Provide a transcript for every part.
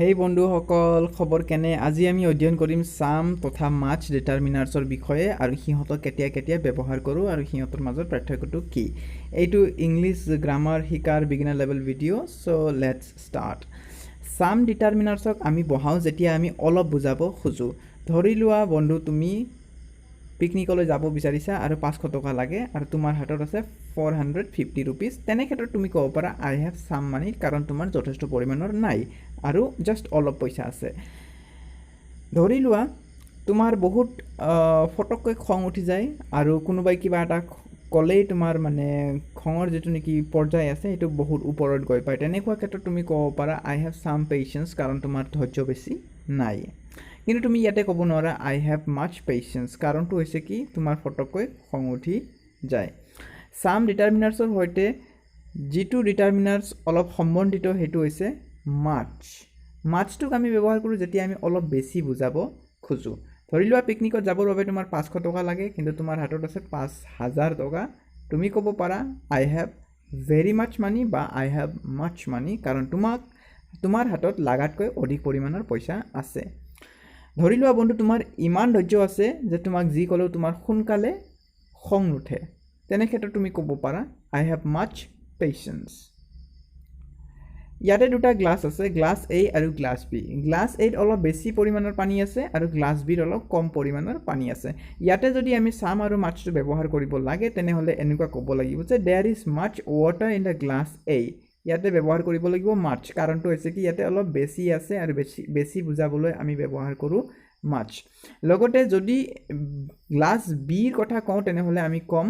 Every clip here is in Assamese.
হেই বন্ধুসকল, খবৰ কেনে? আজি আমি অধ্যয়ন কৰিম সাম তথা মাছ ডিটাৰমিনাৰ্ছৰ বিষয়ে আৰু সিহঁতক কেতিয়া কেতিয়া ব্যৱহাৰ কৰোঁ আৰু সিহঁতৰ মাজৰ পাৰ্থক্যটো কি। এইটো ইংলিছ গ্ৰামাৰ শিকাৰ beginner level video', so' let's start. Some ডিটাৰমিনাৰ্ছক আমি বহাওঁ যেতিয়া আমি অলপ বুজাব খোজোঁ। ধৰি লোৱা বন্ধু, তুমি পিকনিকলৈ যাব বিচাৰিছা আৰু 500 টকা লাগে আৰু তোমাৰ হাতত আছে 450 ৰুপিজ। তেনে ক্ষেত্ৰত তুমি ক'ব পাৰা আই হেভ সাম মানি, কাৰণ তোমাৰ যথেষ্ট পৰিমাণৰ নাই আৰু জাষ্ট অলপ পইচা আছে। ধৰি লোৱা তোমাৰ বহুত ফটককৈ খং উঠি যায় আৰু কোনোবাই কিবা এটা ক'লেই তোমাৰ মানে খঙৰ যিটো নেকি পৰ্যায় আছে সেইটো বহুত ওপৰত গৈ পায়। তেনেকুৱা ক্ষেত্ৰত তুমি ক'ব পাৰা আই হেভ সাম পেচেন্স, কাৰণ তোমাৰ ধৈৰ্য বেছি নাই। কিন্তু তুমি ইয়াতে ক'ব নোৱাৰা আই হেভ মাছ পেচেন্স, কাৰণটো হৈছে কি তোমাৰ ফটককৈ খং উঠি যায়। সাম ডিটাৰমিনাৰ্ছৰ সৈতে যিটো ডিটাৰমিনাৰ্ছ অলপ সম্বন্ধিত সেইটো হৈছে মাছ। মাছটোক আমি ব্যৱহাৰ কৰোঁ যেতিয়া আমি অলপ বেছি বুজাব খোজোঁ। ধৰি লোৱা পিকনিকত যাবৰ বাবে তোমাৰ 500 টকা লাগে, কিন্তু তোমাৰ হাতত আছে 5000 টকা। তুমি ক'ব পাৰা আই হেভ ভেৰি মাছ মানি বা আই হেভ মাছ মানি, কাৰণ তোমাৰ হাতত লাগাতকৈ অধিক পৰিমাণৰ পইচা আছে। ধৰি লোৱা বন্ধু, তোমাৰ ইমান ধৈৰ্য আছে যে তোমাক যি ক'লেও তোমাৰ সোনকালে খং নুঠে। তেনে ক্ষেত্ৰত তুমি ক'ব পাৰা আই হেভ মাছ পেচেন্স। ইয়াতে দুটা গ্লাছ আছে, গ্লাছ এ আৰু গ্লাছ বি। গ্লাছ এত অলপ বেছি পৰিমাণৰ পানী আছে আৰু গ্লাছ বিত অলপ কম পৰিমাণৰ পানী আছে। ইয়াতে যদি আমি সাম আৰু মাছটো ব্যৱহাৰ কৰিব লাগে তেনেহ'লে এনেকুৱা ক'ব লাগিব যে there is much water in the glass এ। ইয়াতে ব্যৱহাৰ কৰিব লাগিব মাছ, কাৰণটো হৈছে কি ইয়াতে অলপ বেছি আছে আৰু বেছি বুজাবলৈ আমি ব্যৱহাৰ কৰোঁ মাছ। লগতে যদি গ্লাছ বিৰ কথা কওঁ তেনেহ'লে আমি ক'ম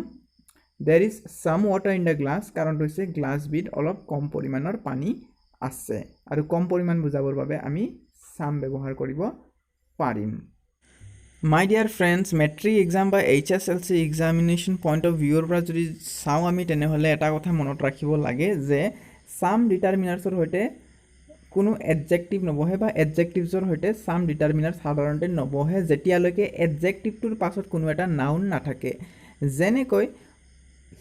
there is some water in the glass, কাৰণটো হৈছে গ্লাছ বিত অলপ কম পৰিমাণৰ পানী আছে আৰু কম পৰিমাণ বুজাবৰ বাবে আমি সাম ব্যৱহাৰ কৰিব পাৰিম। মাই ডিয়াৰ ফ্ৰেণ্ডছ, মেট্ৰিক এক্সাম বা HSLC এক্সামিনেশ্যন পইণ্ট অফ ভিউৰ পৰা যদি চাওঁ আমি, তেনেহ'লে এটা কথা মনত ৰাখিব লাগে যে সাম ডিটাৰমিনাৰ্ছৰ সৈতে কোনো এডজেক্টিভ নবহে বা এডজেক্টিভছৰ সৈতে সাম ডিটাৰমিনাৰ্ছ সাধাৰণতে নবহে যেতিয়ালৈকে এডজেক্টিভটোৰ পাছত কোনো এটা নাউন নাথাকে। যেনেকৈ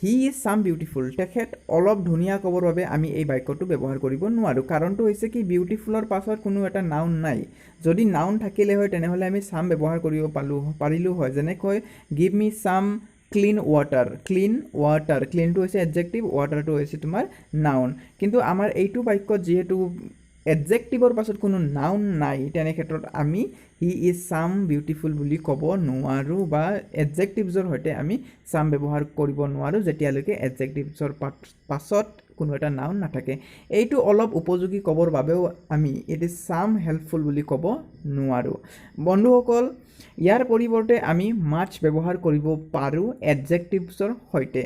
হি ইজ সাম বিউটিফুল, তেখেত অলপ ধুনীয়া ক'বৰ বাবে আমি এই বাক্যটো ব্যৱহাৰ কৰিব নোৱাৰোঁ, কাৰণটো হৈছে কি বিউটিফুলৰ পাছত কোনো এটা নাউন নাই। যদি নাউন থাকিলে হয় তেনেহ'লে আমি সাম ব্যৱহাৰ কৰিব পাৰিলোঁ হয়। যেনেকৈ give me some clean water. Clean water, ক্লিনটো হৈছে এডজেক্টিভ, ৱাটাৰটো হৈছে তোমাৰ নাউন। কিন্তু আমাৰ এইটো বাক্যত যিহেতু এডজেক্টিভৰ পাছত কোনো নাউন নাই, তেনে ক্ষেত্ৰত আমি হি ইজ সাম বিউটিফুল বুলি ক'ব নোৱাৰোঁ বা এডজেক্টিভছৰ সৈতে আমি সাম ব্যৱহাৰ কৰিব নোৱাৰোঁ যেতিয়ালৈকে এডজেক্টিভছৰ পাছত কোনো এটা নাউন নাথাকে। এইটো অলপ উপযোগী ক'বৰ বাবেও আমি ইট ইজ সাম হেল্পফুল বুলি ক'ব নোৱাৰোঁ। বন্ধুসকল, ইয়াৰ পৰিৱৰ্তে আমি মাছ ব্যৱহাৰ কৰিব পাৰোঁ এডজেক্টিভছৰ সৈতে।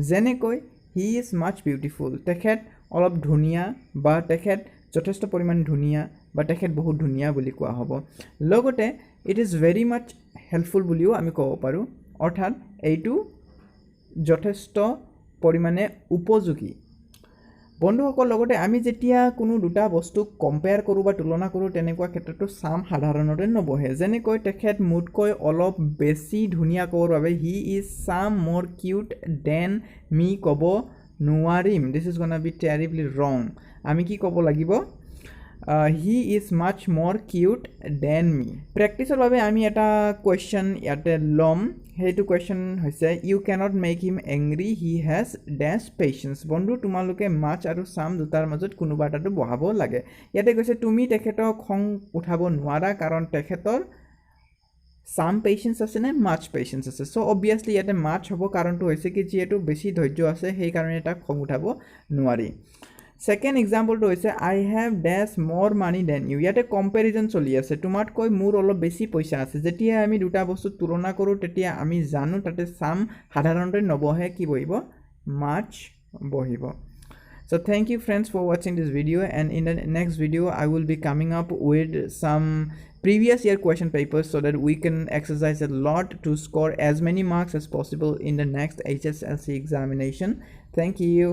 যেনেকৈ হি ইজ মাছ বিউটিফুল, তেখেত অলপ ধুনীয়া বা তেখেত যথেষ্ট পৰিমাণ ধুনীয়া বা তেখেত বহুত ধুনীয়া বুলি কোৱা হ'ব। লগতে it is very much helpful বুলিও আমি ক'ব পাৰোঁ, অৰ্থাৎ এইটো যথেষ্ট পৰিমাণে উপযোগী। বন্ধুসকল, লগতে আমি যেতিয়া কোনো দুটা বস্তুক কম্পেয়াৰ কৰোঁ বা তুলনা কৰোঁ তেনেকুৱা ক্ষেত্ৰতো সাম সাধাৰণতে নবহে। যেনেকৈ তেখেত মোতকৈ অলপ বেছি ধুনীয়া ক'বৰ বাবে হি ইজ সাম মোৰ কিউট দেন মি ক'ব নোৱাৰিম। দিছ ইজ গনা বি টেৰিবলি ৰং। আমি কি ক'ব লাগিব? হি ইজ মাছ মোৰ কিউট দেন মি। প্ৰেক্টিছৰ বাবে আমি এটা কুৱেশ্যন ইয়াতে ল'ম। সেইটো কুৱেশ্যন হৈছে you cannot make him angry, he has this patience. বন্ধু, তোমালোকে মাছ আৰু সাম দুটাৰ মাজত কোনোবা এটাটো বহাব লাগে। ইয়াতে কৈছে তুমি তেখেতক খং উঠাব নোৱাৰা কাৰণ তেখেতৰ সাম পেচেন্স আছে নে মাছ পেচেন্স আছে। চ' অবভিয়াছলি ইয়াতে মাছ হ'ব, কাৰণটো হৈছে কি যিহেতু বেছি ধৈৰ্য আছে সেইকাৰণে তাক খং উঠাব নোৱাৰি। ছেকেণ্ড এক্সাম্পলটো হৈছে আই হেভ ডেছ মোৰ মানি দেন ইউ। ইয়াতে কম্পেৰিজন চলি আছে, তোমাতকৈ মোৰ অলপ বেছি পইচা আছে। যেতিয়া আমি দুটা বস্তু তুলনা কৰোঁ তেতিয়া আমি জানো তাতে সাম সাধাৰণতে নবহে, কি বহিব? মাছ বহিব। So thank you friends for watching this video, and in the next video I will be coming up with some previous year question papers so that we can exercise a lot to score as many marks as possible in the next HSLC examination. Thank you.